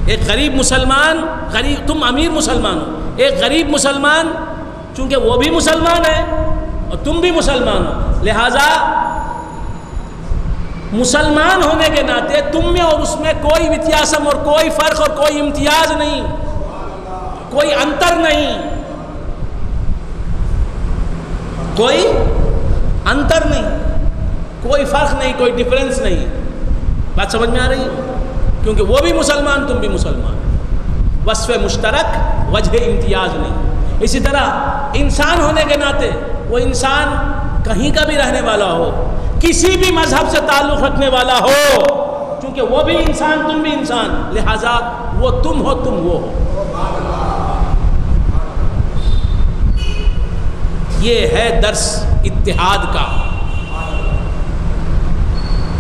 ایک غریب مسلمان، تم امیر مسلمان ہو، ایک غریب مسلمان، چونکہ وہ بھی مسلمان ہے اور تم بھی مسلمان ہو، لہٰذا مسلمان ہونے کے ناطے تم میں اور اس میں کوئی وتیاسم اور کوئی فرق اور کوئی امتیاز نہیں، کوئی انتر نہیں، کوئی انتر نہیں، کوئی فرق نہیں، کوئی ڈفرینس نہیں۔ بات سمجھ میں آ رہی ہے؟ کیونکہ وہ بھی مسلمان، تم بھی مسلمان، وصف مشترک، وجہ امتیاز نہیں۔ اسی طرح انسان ہونے کے ناطے وہ انسان کہیں کا بھی رہنے والا ہو، کسی بھی مذہب سے تعلق رکھنے والا ہو، چونکہ وہ بھی انسان، تم بھی انسان، لہذا وہ تم ہو، تم وہ ہو۔ یہ ہے درس اتحاد کا۔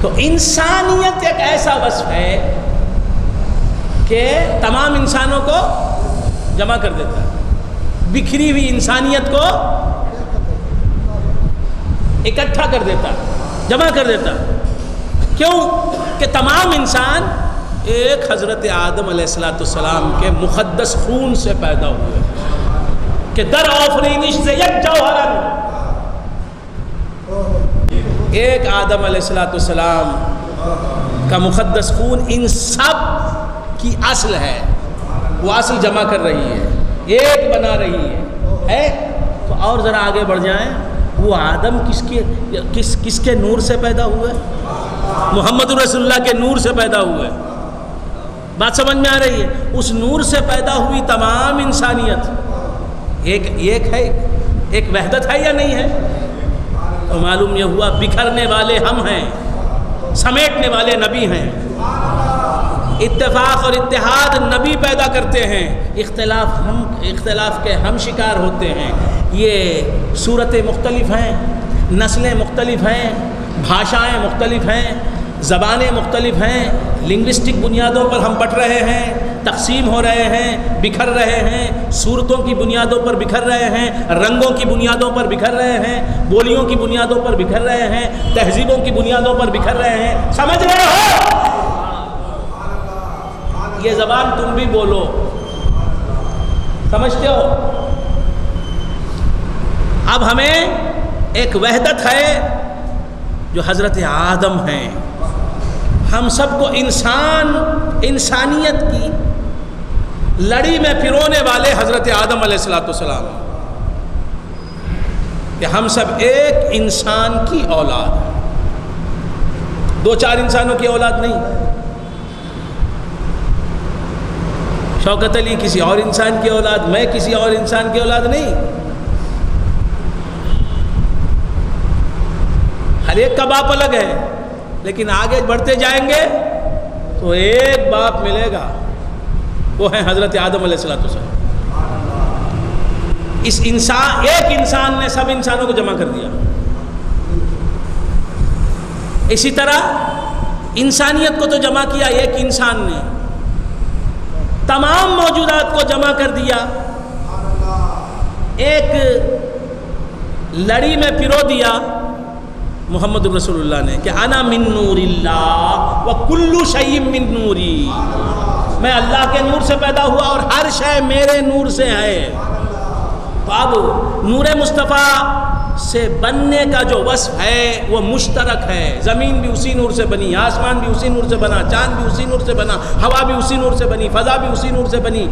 تو انسانیت ایک ایسا وصف ہے کہ تمام انسانوں کو جمع کر دیتا ہے، بکھری ہوئی انسانیت کو اکٹھا کر دیتا ہے، جمع کر دیتا ہے۔ کیوں کہ تمام انسان ایک حضرت آدم علیہ السلام کے مقدس خون سے پیدا ہوئے کہ در آفرینش سے یک جوہرن، ایک آدم علیہ السلام کا مقدس خون ان سب کی اصل ہے، وہ اصل جمع کر رہی ہے، ایک بنا رہی ہے۔ تو اور ذرا آگے بڑھ جائیں، وہ آدم کس کے نور سے پیدا ہوئے؟ محمد رسول اللہ کے نور سے پیدا ہوئے۔ بات سمجھ میں آ رہی ہے؟ اس نور سے پیدا ہوئی تمام انسانیت ایک ہے، ایک وحدت ہے یا نہیں ہے؟ تو معلوم یہ ہوا بکھرنے والے ہم ہیں، سمیٹنے والے نبی ہیں۔ اتفاق اور اتحاد نبی پیدا کرتے ہیں، اختلاف کے ہم شکار ہوتے ہیں۔ یہ صورتیں مختلف ہیں، نسلیں مختلف ہیں، بھاشائیں مختلف ہیں، زبانیں مختلف ہیں، لنگوسٹک بنیادوں پر ہم بٹ رہے ہیں، تقسیم ہو رہے ہیں، بکھر رہے ہیں، صورتوں کی بنیادوں پر بکھر رہے ہیں، رنگوں کی بنیادوں پر بکھر رہے ہیں، بولیوں کی بنیادوں پر بکھر رہے ہیں، تہذیبوں کی بنیادوں پر بکھر رہے ہیں۔ سمجھ رہے ہو؟ یہ زبان تم بھی بولو، سمجھتے ہو؟ اب ہمیں ایک وحدت ہے جو حضرت آدم ہیں، ہم سب کو انسانیت کی لڑی میں پرونے والے حضرت آدم علیہ السلام، کہ ہم سب ایک انسان کی اولاد ہیں، دو چار انسانوں کی اولاد نہیں۔ شوکت علی کسی اور انسان کی اولاد، میں کسی اور انسان کی اولاد نہیں، ہر ایک کا باپ الگ ہے، لیکن آگے بڑھتے جائیں گے تو ایک باپ ملے گا، وہ ہے حضرت آدم علیہ السلام۔ ایک انسان نے سب انسانوں کو جمع کر دیا۔ اسی طرح انسانیت کو تو جمع کیا ایک انسان نے، تمام موجودات کو جمع کر دیا، ایک لڑی میں پرو دیا محمد رسول اللہ نے کہ انا من نور اللہ وکل شیء من نوری، میں اللہ کے نور سے پیدا ہوا اور ہر شے میرے نور سے ہے۔ تو اب نور مصطفیٰ سے بننے کا جو وصف ہے وہ مشترک ہے، زمین بھی اسی نور سے بنی، آسمان بھی اسی نور سے بنا، چاند بھی اسی نور سے بنا، ہوا بھی اسی نور سے بنی، فضا بھی اسی نور سے بنی،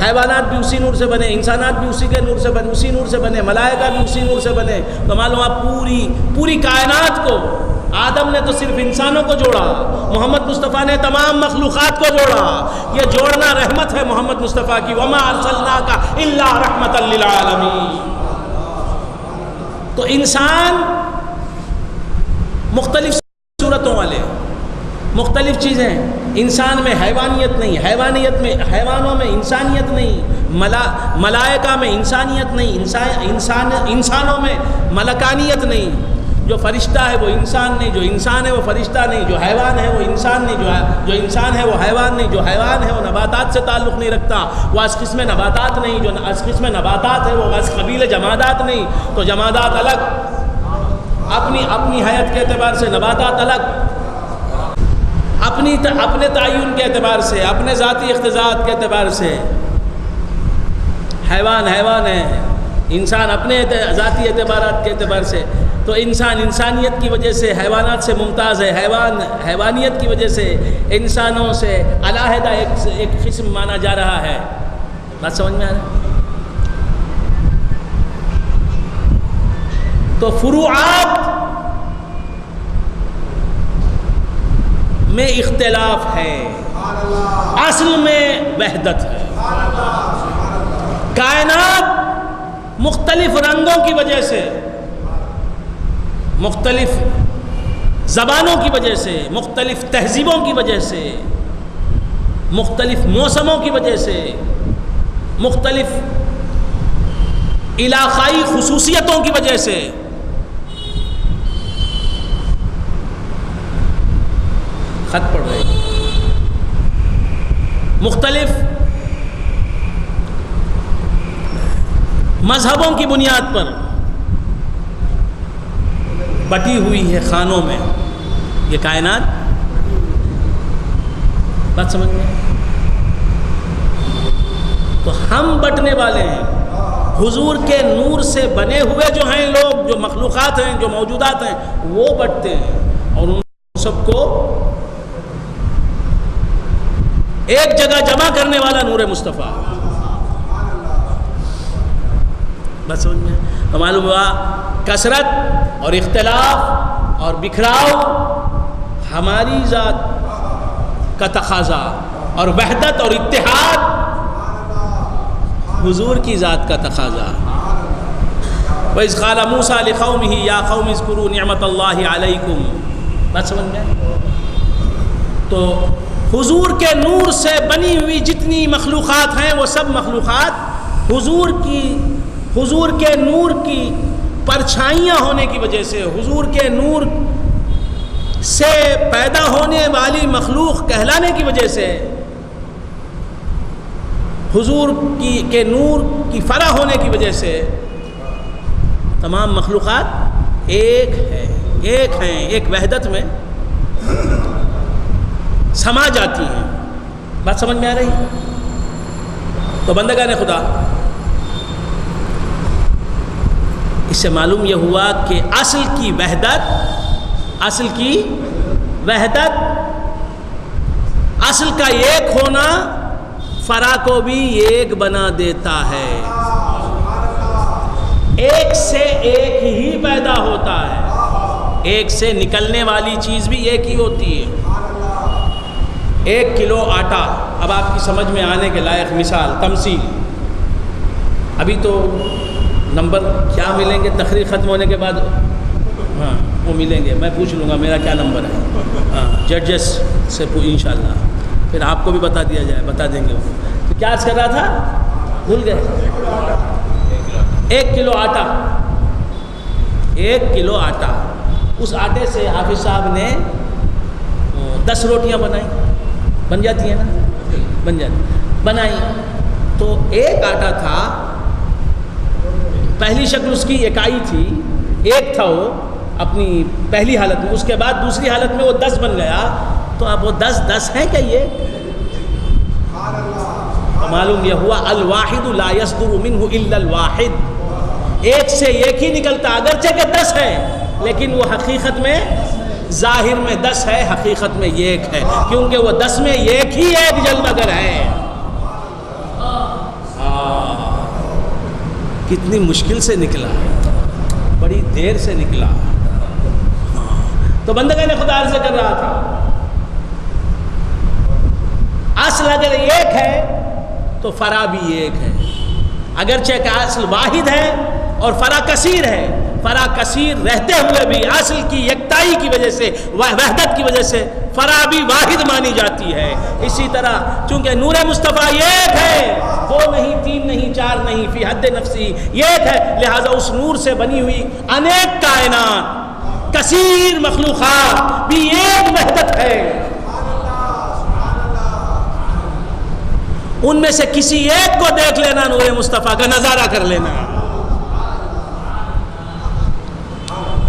حیوانات بھی اسی نور سے بنے، انسانات بھی اسی کے نور سے بنے، اسی نور سے بنے، ملائکہ بھی اسی نور سے بنے۔ تو معلوم آپ پوری کائنات کو، آدم نے تو صرف انسانوں کو جوڑا، محمد مصطفیٰ نے تمام مخلوقات کو جوڑا۔ یہ جوڑنا رحمت ہے محمد مصطفیٰ کی، وما ارسلناک الا رحمۃ للعالمین۔ تو انسان مختلف صورتوں والے، مختلف چیزیں، انسان میں حیوانیت نہیں، حیوانوں میں انسانیت نہیں، ملائکہ میں انسانیت نہیں، انسانوں میں ملکانیت نہیں، جو فرشتہ ہے وہ انسان نہیں، جو انسان ہے وہ فرشتہ نہیں، جو حیوان ہے وہ انسان نہیں، جو انسان ہے وہ حیوان نہیں، جو حیوان ہے وہ نباتات سے تعلق نہیں رکھتا، وہ از قسم نباتات نہیں، جو از قسم نباتات ہے وہ از قبیل جمادات نہیں۔ تو جمادات الگ، اپنی حیات کے اعتبار سے نباتات الگ۔ اپنے تعین کے اعتبار سے، اپنے ذاتی اختصاصات کے اعتبار سے حیوان ہے، انسان اپنے ذاتی اعتبارات کے اعتبار سے، تو انسان انسانیت کی وجہ سے حیوانات سے ممتاز ہے، حیوان حیوانیت کی وجہ سے انسانوں سے علیحدہ ایک قسم مانا جا رہا ہے۔ بات سمجھ میں آ رہا ہے؟ تو فروعات میں اختلاف ہے، اصل میں وحدت ہے۔ کائنات مختلف رنگوں کی وجہ سے، مختلف زبانوں کی وجہ سے، مختلف تہذیبوں کی وجہ سے، مختلف موسموں کی وجہ سے، مختلف علاقائی خصوصیتوں کی وجہ سے خط پڑ رہے ہیں، مختلف مذہبوں کی بنیاد پر بٹی ہوئی ہے خانوں میں یہ کائنات۔ بات سمجھ میں؟ تو ہم بٹنے والے ہیں، حضور کے نور سے بنے ہوئے جو ہیں لوگ، جو مخلوقات ہیں، جو موجودات ہیں، وہ بٹتے ہیں، اور ان سب کو ایک جگہ جمع کرنے والا نور مصطفیٰ۔ بس سمجھ میں؟ تو معلوم ہوا کثرت اور اختلاف اور بکھراؤ ہماری ذات کا تقاضا، اور وحدت اور اتحاد حضور کی ذات کا تقاضا۔ وَإِذْ قَالَ مُوسَىٰ لِقَوْمِهِ يَا قَوْمِ اذْكُرُوا نِعْمَةَ اللَّهِ عَلَيْكُمْ۔ بات سمجھ میں؟ تو حضور کے نور سے بنی ہوئی جتنی مخلوقات ہیں وہ سب مخلوقات حضور کے نور کی پرچھائیاں ہونے کی وجہ سے، حضور کے نور سے پیدا ہونے والی مخلوق کہلانے کی وجہ سے، حضور کے نور کی فرا ہونے کی وجہ سے تمام مخلوقات ایک ہیں، ایک وحدت میں سما جاتی ہیں۔ بات سمجھ میں آ رہی؟ تو بندگان خدا، اس سے معلوم یہ ہوا کہ اصل کی وحدت، اصل کا ایک ہونا فرا کو بھی ایک بنا دیتا ہے۔ ایک سے ایک ہی پیدا ہوتا ہے، ایک سے نکلنے والی چیز بھی ایک ہی ہوتی ہے۔ 1 کلو آٹا، اب آپ کی سمجھ میں آنے کے لائق مثال، تمثیل، ابھی تو نمبر کیا ملیں گے تقریر ختم ہونے کے بعد؟ ہاں وہ ملیں گے، میں پوچھ لوں گا میرا کیا نمبر ہے، ہاں ججز سے انشاءاللہ پھر آپ کو بھی بتا دیا جائے، بتا دیں گے وہ۔ تو کیا عرض کر رہا تھا؟ بھول گئے؟ 1 کلو آٹا، 1 کلو آٹا، اس آٹے سے حافظ صاحب نے 10 روٹیاں بن جاتی ہیں نا، بنائی تو ایک آٹا تھا، پہلی شکل اس کی اکائی تھی، ایک تھا وہ اپنی پہلی حالت میں، اس کے بعد دوسری حالت میں وہ 10 بن گیا، تو اب وہ 10 ہیں کیا؟ یہ معلوم یہ ہوا الواحد لا يصدر منه الا الواحد، ایک سے ایک ہی نکلتا، اگرچہ کہ 10 ہے لیکن وہ حقیقت میں، ظاہر میں 10 ہے، حقیقت میں ایک ہے، کیونکہ وہ 10 میں ایک ہی ایک جلوگر ہے۔ کتنی مشکل سے نکلا، بڑی دیر سے نکلا۔ تو بندگان خدا عرض کر رہا تھا، اصل اگر ایک ہے تو فرع بھی ایک ہے، اگرچہ کہ اصل واحد ہے اور فرع کثیر ہے، فرع کثیر رہتے ہوئے بھی اصل کی یکتائی کی وجہ سے، وحدت کی وجہ سے فرع بھی واحد مانی جاتی ہے۔ اسی طرح چونکہ نور مصطفیٰ ایک ہے، 2 نہیں، 3 نہیں، 4 نہیں، فی حد نفسی ایک ہے، لہٰذا اس نور سے بنی ہوئی انیک کائنات، کثیر مخلوقات بھی ایک وحدت ہے۔ ان میں سے کسی ایک کو دیکھ لینا، نور مصطفیٰ کا نظارہ کر لینا،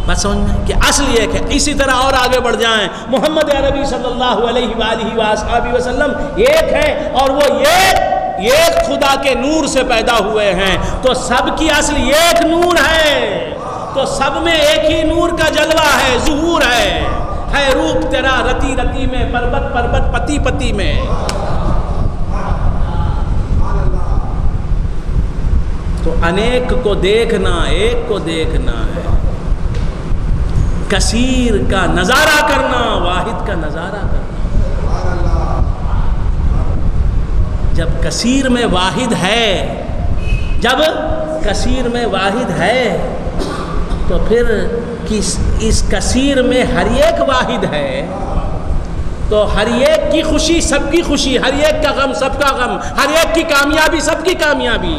بات سمجھ میں کہ اصل ایک ہے. اسی طرح اور آگے بڑھ جائیں، محمد عربی صلی اللہ علیہ وآلہ وآلہ وسلم ایک ہے، اور وہ ایک خدا کے نور سے پیدا ہوئے ہیں، تو سب کی اصل ایک نور ہے، تو سب میں ایک ہی نور کا جلوہ ہے، ظہور ہے روپ تیرا رتی رتی میں، پربت پربت پتی پتی میں. تو انیک کو دیکھنا ایک کو دیکھنا ہے، کثیر کا نظارہ کرنا واحد کا نظارہ کرنا. جب کثیر میں واحد ہے، جب کثیر میں واحد ہے، تو پھر اس کثیر میں ہر ایک واحد ہے، تو ہر ایک کی خوشی سب کی خوشی، ہر ایک کا غم سب کا غم، ہر ایک کی کامیابی سب کی کامیابی.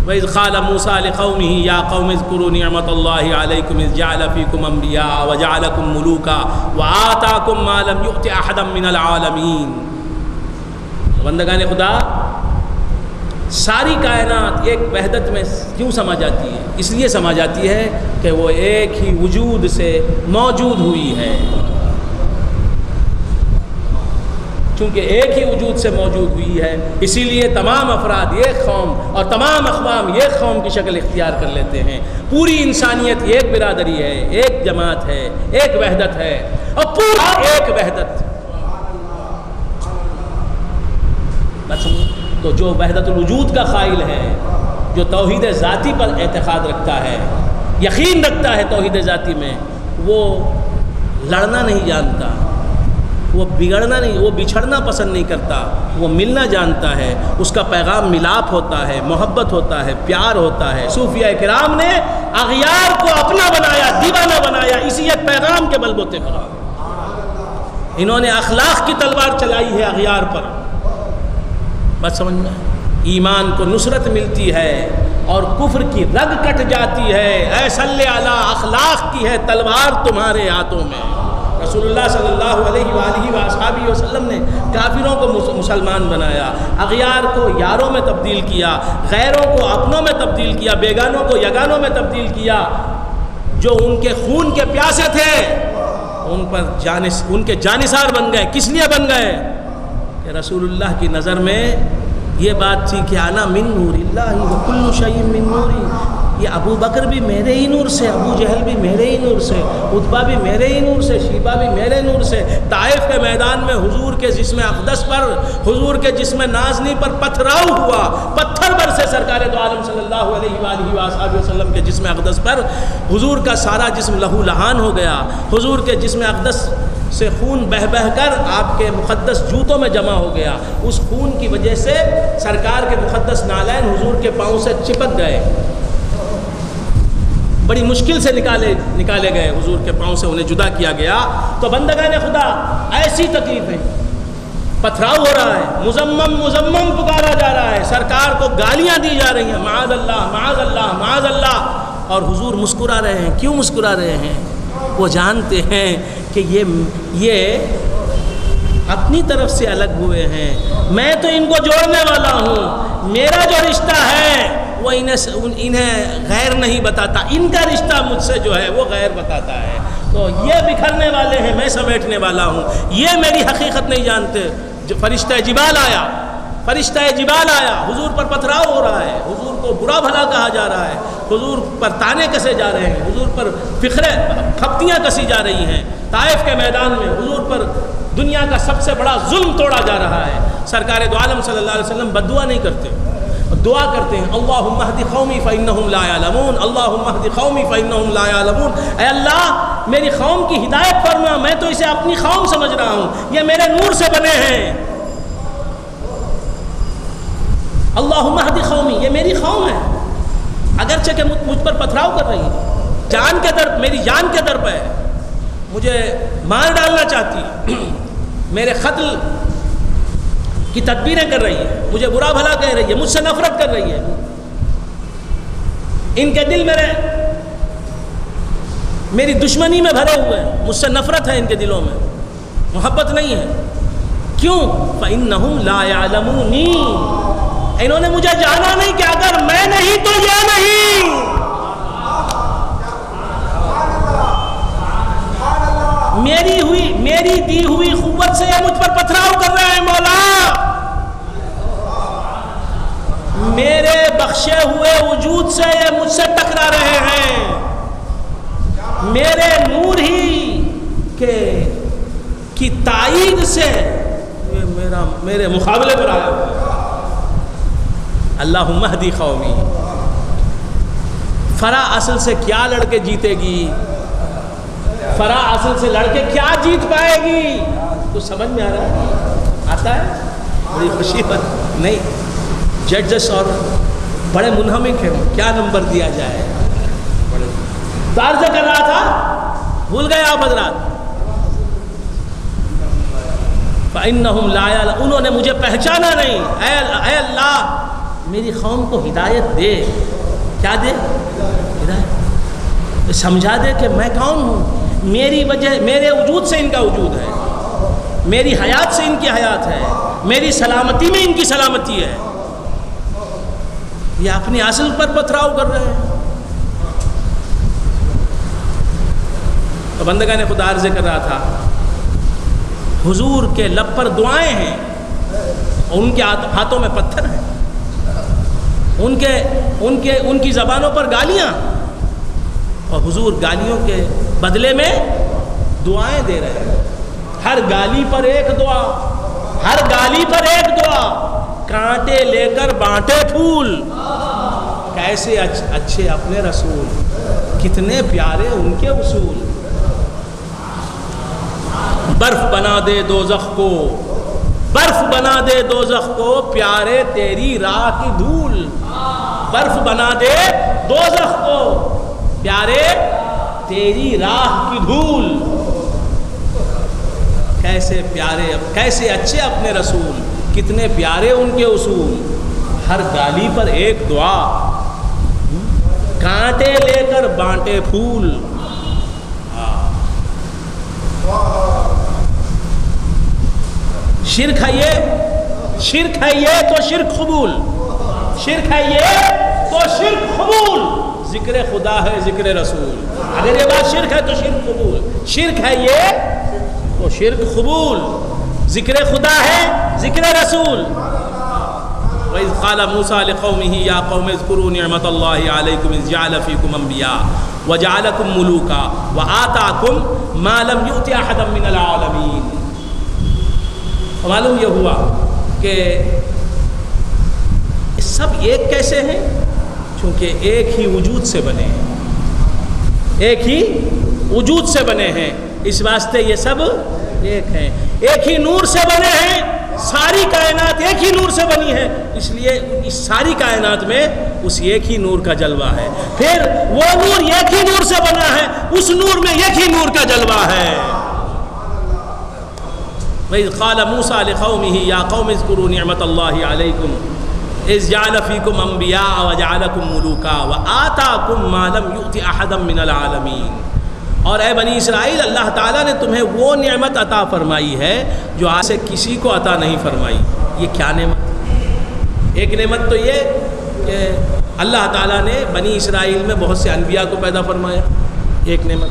وَإِذْ قَالَ مُوسَىٰ لِقَوْمِهِ يَا قَوْمِ اذْكُرُوا نِعْمَةَ اللَّهِ عَلَيْكُمْ إِذْ جَعَلَ فِيكُمْ أَنْبِيَاءَ وَجَعَلَكُمْ مُلُوكًا وَآتَاكُمْ مَا لَمْ يُؤْتِ أَحَدًا مِنَ الْعَالَمِينَ. بندگان خدا، ساری کائنات ایک وحدت میں کیوں سما جاتی ہے؟ اس لیے سما جاتی ہے کہ وہ ایک ہی وجود سے موجود ہوئی ہے. چونکہ ایک ہی وجود سے موجود ہوئی ہے، اسی لیے تمام افراد ایک قوم اور تمام اقوام ایک قوم کی شکل اختیار کر لیتے ہیں. پوری انسانیت ایک برادری ہے، ایک جماعت ہے، ایک وحدت ہے، اور پورا ایک وحدت. تو جو وحدت الوجود کا قائل ہے، جو توحید ذاتی پر اعتقاد رکھتا ہے، یقین رکھتا ہے توحید ذاتی میں، وہ لڑنا نہیں جانتا، وہ بگڑنا نہیں، وہ بچھڑنا پسند نہیں کرتا، وہ ملنا جانتا ہے. اس کا پیغام ملاپ ہوتا ہے، محبت ہوتا ہے، پیار ہوتا ہے. صوفیاء کرام نے اغیار کو اپنا بنایا، دیوانہ بنایا، اسی ایک پیغام کے بل بوتے پر. انہوں نے اخلاق کی تلوار چلائی ہے اغیار پر. بات سمجھ میں؟ ایمان کو نصرت ملتی ہے اور کفر کی رگ کٹ جاتی ہے. اے صلی علی، اخلاق کی ہے تلوار تمہارے ہاتھوں میں. رسول اللہ صلی اللہ علیہ وآلہ وآلہ وسلم نے کافروں کو مسلمان بنایا، اغیار کو یاروں میں تبدیل کیا، غیروں کو اپنوں میں تبدیل کیا، بیگانوں کو یگانوں میں تبدیل کیا. جو ان کے خون کے پیاسے تھے ان کے جانثار بن گئے. کس لیے بن گئے؟ کہ رسول اللہ کی نظر میں یہ بات تھی کہ انا من نور اللہ وکل شیء من نوری. یہ ابو بکر بھی میرے ہی نور سے، ابو جہل بھی میرے ہی نور سے، عتبہ بھی میرے ہی نور سے، شیبہ بھی میرے نور سے. طائف کے میدان میں حضور کے جسم اقدس پر، حضور کے جسم نازنی پر پتھراؤ ہوا، پتھر برسے سرکار دو عالم صلی اللہ علیہ وآلہ وآلہ وسلم کے جسم اقدس پر. حضور کا سارا جسم لہو لہان ہو گیا. حضور کے جسم اقدس سے خون بہہ بہہ کر آپ کے مقدس جوتوں میں جمع ہو گیا. اس خون کی وجہ سے سرکار کے مقدس نالین حضور کے پاؤں سے چپک گئے، بڑی مشکل سے نکالے گئے حضور کے پاؤں سے، انہیں جدا کیا گیا. تو بندگان خدا، ایسی تکلیفیں، پتھراؤ ہو رہا ہے، مزمم پکارا جا رہا ہے، سرکار کو گالیاں دی جا رہی ہیں، معاذ اللہ معاذ اللہ معاذ اللہ. اور حضور مسکرا رہے ہیں. کیوں مسکرا رہے ہیں؟ وہ جانتے ہیں کہ یہ اپنی طرف سے الگ ہوئے ہیں، میں تو ان کو جوڑنے والا ہوں. میرا جو رشتہ ہے وہ انہیں غیر نہیں بتاتا، ان کا رشتہ مجھ سے جو ہے وہ غیر بتاتا ہے. تو یہ بکھرنے والے ہیں، میں سمیٹنے والا ہوں. یہ میری حقیقت نہیں جانتے. فرشتہ جبال آیا، حضور پر پتھراؤ ہو رہا ہے، حضور کو برا بھلا کہا جا رہا ہے، حضور پر تانے کسے جا رہے ہیں، حضور پر پھپتیاں کسی جا رہی ہیں. طائف کے میدان میں حضور پر دنیا کا سب سے بڑا ظلم توڑا جا رہا ہے. سرکار دو عالم صلی اللہ علیہ وسلم بددعا نہیں کرتے، دعا کرتے ہیں، اللہم اہد قومی فانہم لا یعلمون، اللہم اہد قومی فانہم لا یعلمون. اے اللہ میری قوم کی ہدایت فرما، میں تو اسے اپنی قوم سمجھ رہا ہوں، یہ میرے نور سے بنے ہیں. اللہم اہد قومی، یہ میری قوم ہے، اگرچہ کہ مجھ پر پتھراؤ کر رہی ہے، میری جان کے در پہ ہے، مجھے مار ڈالنا چاہتی ہے، میرے قتل کی تدبیریں کر رہی ہے، مجھے برا بھلا کہہ رہی ہے، مجھ سے نفرت کر رہی ہے. ان کے دل میری دشمنی میں بھرے ہوئے ہیں، مجھ سے نفرت ہے ان کے دلوں میں، محبت نہیں ہے. کیوں؟ فَإِنَّهُمْ لَا يَعْلَمُونِي، انہوں نے مجھے جانا نہیں کہ اگر میں نہیں تو یہ نہیں. میری دی ہوئی قوت سے یہ مجھ پر پتھراؤ کر رہے ہیں مولا، میرے بخشے ہوئے وجود سے یہ مجھ سے ٹکرا رہے ہیں، میرے نور ہی کی تائید سے میرے مقابلے پر آیا ہوا ہے۔ اللہم اہدی قومی، فرا اصل سے کیا لڑکے جیتے گی، فرا اصل سے لڑکے کیا جیت پائے گی؟ تو سمجھ میں آ رہا ہے؟ آتا ہے؟ بڑی خوشی بات نہیں، ججز اور بڑے منہمک ہیں، کیا نمبر دیا جائے؟ تو عرض کر رہا تھا، بھول گئے آپ حضرات، فَإِنَّهُمْ لَا يَعْلَمُونَ، انہوں نے مجھے پہچانا نہیں۔ اے اللہ میری قوم کو ہدایت دے، کیا دے؟ ہدایت، سمجھا دے کہ میں کون ہوں، میری وجہ، میرے وجود سے ان کا وجود ہے، میری حیات سے ان کی حیات ہے، میری سلامتی میں ان کی سلامتی ہے۔ یہ اپنی اصل پر پتھراؤ کر رہے ہیں۔ تو بندگان خدا عرض کر رہا تھا، حضور کے لب پر دعائیں ہیں اور ان کے ہاتھوں میں پتھر ہیں، ان کی زبانوں پر گالیاں، اور حضور گالیوں کے بدلے میں دعائیں دے رہے ہیں۔ ہر گالی پر ایک دعا، ہر گالی پر ایک دعا، کانٹے لے کر بانٹے پھول، کیسے اچھے اپنے رسول، کتنے پیارے ان کے اصول، برف بنا دے دوزخ کو، برف بنا دے دوزخ کو، پیارے تیری راہ کی دھول، برف بنا دے دوزخ کو، پیارے تیری راہ کی دھول، کیسے پیارے، کیسے اچھے اپنے رسول، کتنے پیارے ان کے اصول، ہر گالی پر ایک دعا، کانٹے لے کر بانٹے پھول۔ شرک ہے یہ، شرک ہے یہ تو شرک قبول، شرک ہے یہ تو شرک قبول، ذکر خدا ہے ذکر رسول، اگر یہ بات شرک ہے تو شرک قبول، شرک ہے یہ تو شرک قبول، ذکر خدا ہے ذکر رسول۔ وَإِذْ قَالَ مُوسَىٰ لِقَوْمِهِ يَا قَوْمِ اذْكُرُوا نِعْمَةَ اللَّهِ عَلَيْكُمْ إِذْ جَعَلَ فِيكُمْ أَنْبِيَاءَ وَجَعَلَكُمْ مُلُوكًا وَآتَاكُمْ مَا لَمْ يُؤْتِ أَحَدًا مِنَ الْعَالَمِينَ۔ معلوم یہ ہوا کہ سب ایک کیسے ہیں؟ چونکہ ایک ہی وجود سے بنے ہیں، ایک ہی وجود سے بنے ہیں، اس واسطے یہ سب ایک ہیں، ایک ہی نور سے بنے ہیں، ساری کائنات ایک ہی نور سے بنی ہے، اس لیے اس ساری کائنات میں اس ایک ہی نور کا جلوہ ہے، پھر وہ نور ایک ہی نور سے بنا ہے، اس نور میں ایک ہی نور کا جلوہ ہے۔ وَإِذْ قَالَ مُوسَىٰ لِقَوْمِهِ يَا قَوْمِ اذْكُرُوا نِعْمَةَ اللَّهِ عَلَيْكُمْ إِذْ جَعَلَ فِيكُمْ أَنْبِيَاءَ وَجَعَلَكُمْ مُلُوكًا وَآتَاكُمْ مَا لَمْ يُؤْتِ أَحَدًا مِنَ الْعَالَمِينَ۔ اور اے بنی اسرائیل، اللہ تعالیٰ نے تمہیں وہ نعمت عطا فرمائی ہے جو آج سے کسی کو عطا نہیں فرمائی۔ یہ کیا نعمت؟ ایک نعمت تو یہ کہ اللہ تعالیٰ نے بنی اسرائیل میں بہت سے انبیاء کو پیدا فرمایا، ایک نعمت،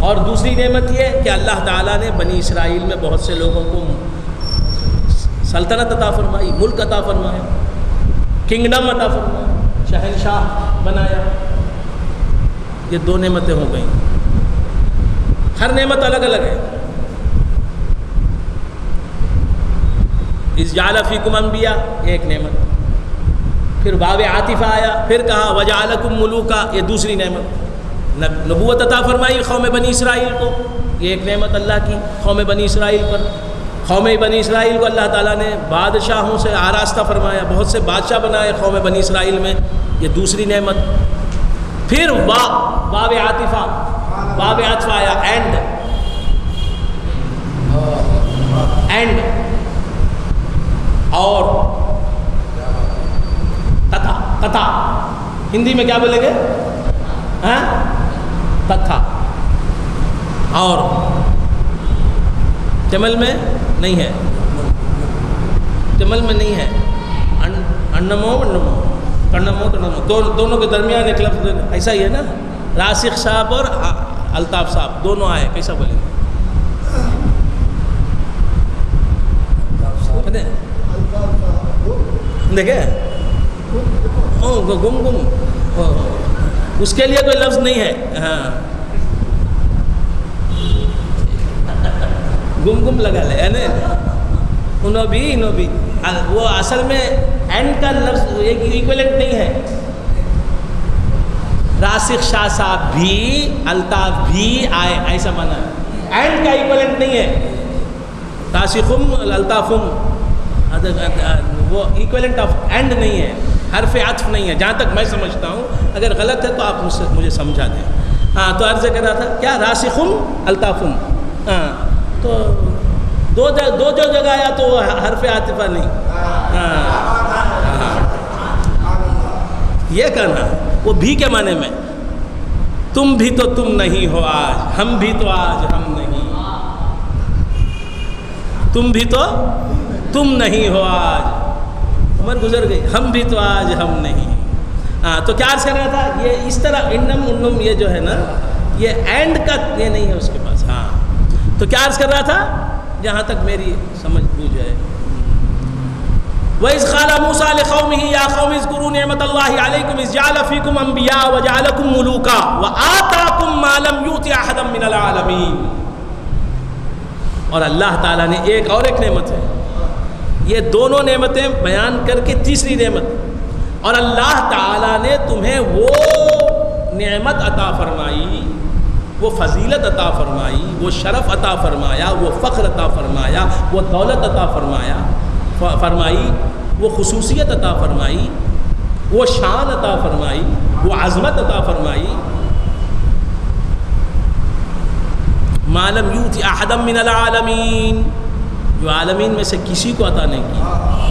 اور دوسری نعمت یہ کہ اللہ تعالیٰ نے بنی اسرائیل میں بہت سے لوگوں کو سلطنت عطا فرمائی، ملک عطا فرمایا، کنگڈم عطا فرمایا، شہنشاہ بنایا۔ یہ دو نعمتیں ہو گئیں، ہر نعمت الگ الگ ہے۔ اِذْ جَعَلَ فِيكُمْ أَنْبِيَاءَ ایک نعمت، پھر باب عاطفہ آیا، پھر کہا وَجَعَلَكُمْ مُلُوكًا، یہ دوسری نعمت، نبوت عطا فرمائی قوم بنی اسرائیل کو، یہ ایک نعمت اللہ کی قوم بنی اسرائیل پر۔ قوم بنی اسرائیل کو اللہ تعالیٰ نے بادشاہوں سے آراستہ فرمایا، بہت سے بادشاہ بنائے قوم بنی اسرائیل میں، یہ دوسری نعمت۔ پھر باب عاطفہ آیا، اینڈ اور تتھا، ہندی میں کیا بولیں گے؟ تتھا، اور تمل میں نہیں ہے، تمل میں نہیں ہے، انمو دونوں کے درمیان ایک لفظ ایسا ہی ہے نا، راسخ صاحب اور الطاف صاحب دونوں آئے، کیسا بولیں گے؟ دیکھیں گم گم اس کے لیے کوئی لفظ نہیں ہے. ہاں گم گم لگا لے ہے نا. انہوں بھی وہ اصل میں اینڈ کا لفظ ایک ایکویلنٹ نہیں ہے. راسخ شاہ صاحب بھی الطاف بھی آئے ایسا مانا ہے. اینڈ کا ایکویلنٹ نہیں ہے. راسخم الطافم وہ ایکویلنٹ آف اینڈ نہیں ہے. حرف عطف نہیں ہے جہاں تک میں سمجھتا ہوں. اگر غلط ہے تو آپ مجھے سمجھا دیں. ہاں تو عرض کر رہا تھا کیا راسخم الطافم. ہاں تو دو جو جگہ آیا تو وہ حرف عاطفہ نہیں. ہاں یہ کہنا وہ بھی کے معنی میں تم بھی تو تم نہیں ہو آج, ہم بھی تو آج ہم نہیں. تم بھی تو تم نہیں ہو آج, عمر گزر گئی, ہم بھی تو آج ہم نہیں. ہاں تو کیا عرض کر رہا تھا یہ اس طرح انم انم یہ جو ہے نا یہ اینڈ کا یہ نہیں ہے اس کے پاس. ہاں تو کیا عرض کر رہا تھا جہاں تک میری سمجھ بوجھ ہے. وَإِذْ قَالَ مُوسَىٰ لِقَوْمِهِ يَا قَوْمِ اذْكُرُوا نِعْمَةَ اللَّهِ عَلَيْكُمْ إِذْ جَعَلَ فِيكُمْ أَنْبِيَاءَ وَجَعَلَكُمْ مُلُوكًا وَآتَاكُمْ مَا لَمْ يُؤْتِ أَحَدًا مِّنَ الْعَالَمِينَ. اور اللہ تعالیٰ نے ایک نعمت ہے, یہ دونوں نعمتیں بیان کر کے تیسری نعمت, اور اللہ تعالیٰ نے تمہیں وہ نعمت عطا فرمائی, وہ فضیلت عطا فرمائی, وہ شرف عطا فرمایا, وہ فخر عطا فرمایا, وہ دولت عطا فرمائی, وہ خصوصیت عطا فرمائی, وہ شان عطا فرمائی, وہ عظمت عطا فرمائی. ما لم یؤت احدا من العالمین, جو عالمین میں سے کسی کو عطا نہیں کی.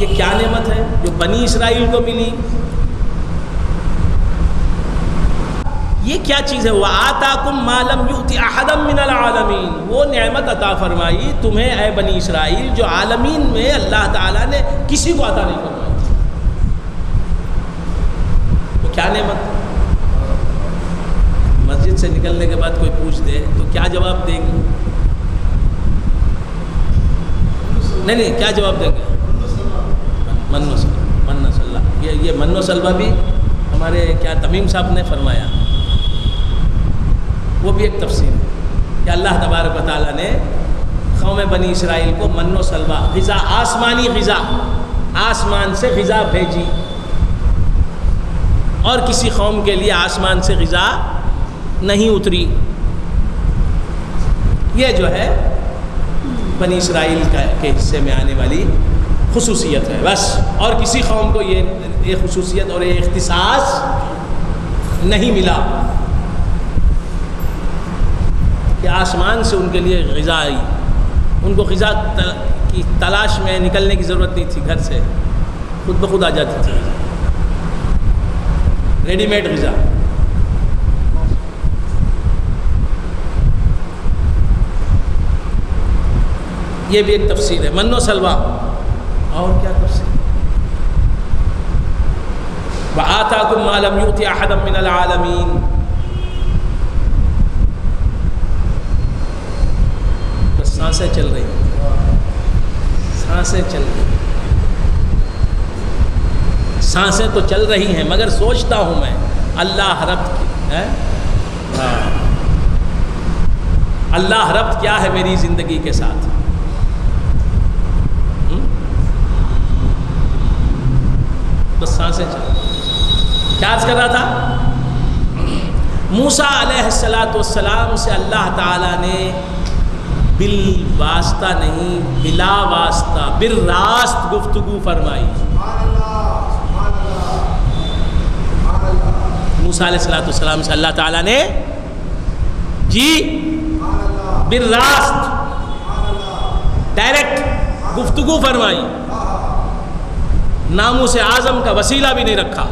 یہ کیا نعمت ہے جو بنی اسرائیل کو ملی؟ یہ کیا چیز ہے؟ وَآتَاكُمْ مَا لَمْ يُؤْتِ أَحَدًا مِّنَ الْعَالَمِينَ. وہ نعمت عطا فرمائی تمہیں اے بنی اسرائیل جو عالمین میں اللہ تعالیٰ نے کسی کو عطا نہیں فرمائی. وہ کیا نعمت؟ مسجد سے نکلنے کے بعد کوئی پوچھ دے تو کیا جواب دیں گے؟ نہیں کیا جواب دیں گے؟ من و سلوہ. یہ من و سلوہ بھی ہمارے کیا تمیم صاحب نے فرمایا, وہ بھی ایک تفسیر ہے کہ اللہ تبارک و تعالیٰ نے قوم بنی اسرائیل کو من و سلوہ غذا, آسمانی غذا, آسمان سے غذا بھیجی, اور کسی قوم کے لیے آسمان سے غذا نہیں اتری. یہ جو ہے بنی اسرائیل کے حصے میں آنے والی خصوصیت ہے بس, اور کسی قوم کو یہ خصوصیت اور یہ اختصاص نہیں ملا کہ آسمان سے ان کے لیے غذا آئی. ان کو غذا کی تلاش میں نکلنے کی ضرورت نہیں تھی, گھر سے خود بخود آ جاتی تھی ریڈی میڈ غذا. یہ بھی ایک تفسیر ہے من و سلوہ. اور کیا تفسیر؟ وَآتَاكُمْ مَا لَمْ يُؤْتِ أَحَدًا مِّنَ الْعَالَمِينَ. بس سانسیں چل رہی ہیں, سانسیں چل رہی ہیں, سانسیں تو چل رہی ہیں, مگر سوچتا ہوں میں اللہ ربط اللہ ربط کیا ہے میری زندگی کے ساتھ. بس سانسیں چل. کیا عرض کر رہا تھا؟ موسیٰ علیہ السلام سے اللہ تعالیٰ نے بالواسطہ نہیں بلا واسطہ بالراست گفتگو فرمائی. موسیٰ علیہ السلام سے اللہ تعالیٰ نے جی بالراست ڈائریکٹ گفتگو فرمائی. ناموس اعظم کا وسیلہ بھی نہیں رکھا,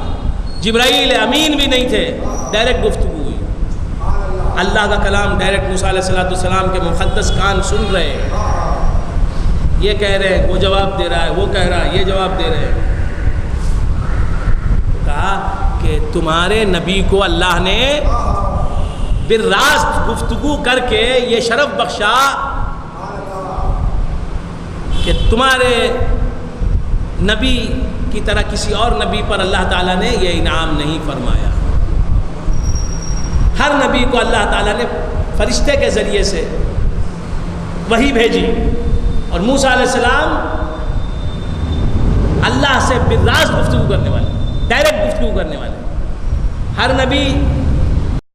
جبرائیل امین بھی نہیں تھے, ڈائریکٹ گفتگو ہوئی. اللہ کا کلام ڈائریکٹ موسیٰ علیہ السلام کے مقدس کان سن رہے ہیں, یہ کہہ رہے ہیں وہ جواب دے رہا ہے, وہ کہہ رہا ہے یہ جواب دے رہے ہیں. کہا کہ تمہارے نبی کو اللہ نے بالراست گفتگو کر کے یہ شرف بخشا کہ تمہارے نبی کی طرح کسی اور نبی پر اللہ تعالیٰ نے یہ انعام نہیں فرمایا۔ ہر نبی کو اللہ تعالیٰ نے فرشتے کے ذریعے سے وحی بھیجی، اور موسیٰ علیہ السلام اللہ سے بالراز گفتگو کرنے والے، ڈائریکٹ گفتگو کرنے والے۔ ہر نبی